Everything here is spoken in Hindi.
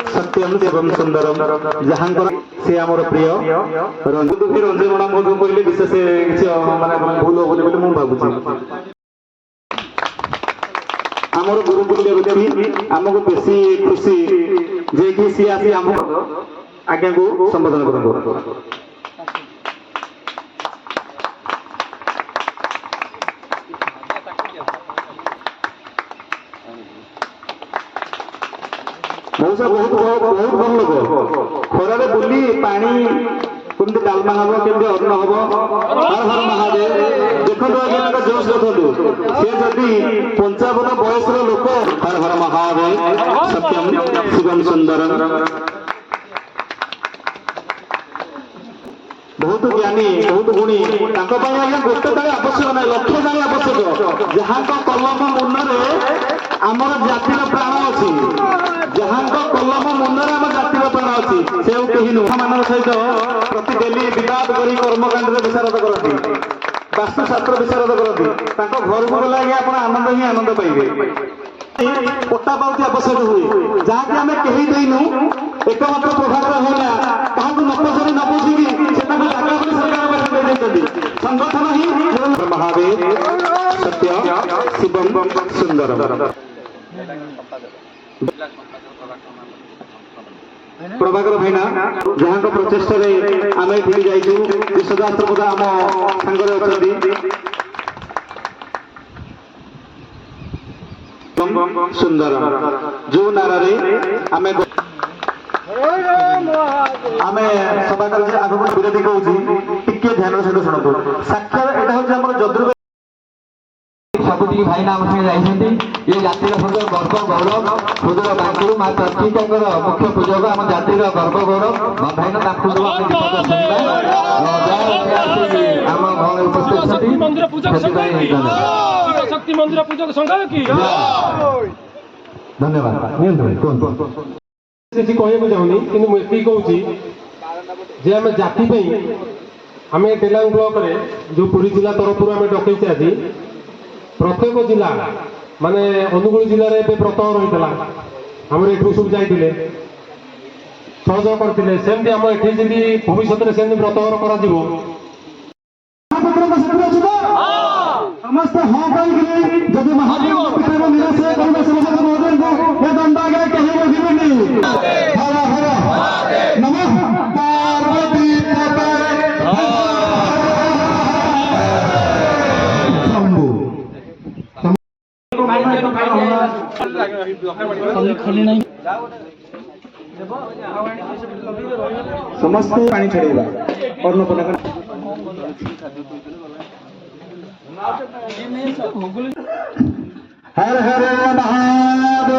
सत्यम एवं सुंदरम जहां से आमर प्रिय रंजन रंजन मधु कहले विशेष माने भूल हो बोली मुझे भावुची आमर गुरुकुल्य व्यक्ति आमको बेसी खुशी जे कि सी आसी आम आज्ञा को संबोधन करूँ मौसा बहुत बहुत भल लोक खरार बुली पानी कमी डालमा हम कमी अन्न हम हर हर महादेव देखो आज्ञा जोश देखो सी जदि 55 बयस लोक हर हर महादेव सत्यम शिवम सुंदरम बहुत ज्ञानी बहुत गुणी आज्ञा गोटे ताले आवश्यक ना लक्ष ताले आवश्यक जहाँ कलम मुନରେ आमर जातिर प्राण अच्छी जहाँ कलम मुନରେ आम जातिर प्राण अच्छी से कहीं नुह मान सहित प्रति डेली विवाद कर कर्मकांड विशारद करती वास्तुशास्त्र विशारद करती घर को गला आप आनंद ही आनंद पाइबे पट्टा पाउती आवश्यक हुए जहाँकि आम कहीं देनु एकमात्र प्रभाव होला क्या न पचारि न बुझिकी संगठन ही महादेव सत्य शिवम सुंदरम प्रभाकर भाईना जहाँ प्रचेषा आम ये जाइए विश्वदास्त्र बोधा आम सांगे अच्छा सुंदर जो नारा आम आम सभा आगक विरोधी कहूँ टे ध्यान सहित शुणु साक्षात यहाँ हूँ आम जदुर्वेद सबुटी भाई नाम संगे ये जातिर सुंदर गर्व गौरव सुदूर बांकुड़ माँ चर्चिका मुख्य पूजक आम जातिर गर्व गौरव भाई ना आम घर उपस्थित शक्ति मंदिर पूजक संघ की धन्यवाद कहूँ चाहूनी कि मुझे कहूँ जे आम जाति आम टेलांग ब्लॉक रे जो पुरी जिला तरफ आम डकईचे आज प्रत्येक जिला माने अनुगुल जिले में व्रत रही आम एठू सब जाइए सहयोग करते सेमती आम ये जमी भविष्य में सेमती व्रतघर कर समस्त हाँ जब महादेव नमः पार्वती समस्त पानी छड़ेगा और हर हर महादेव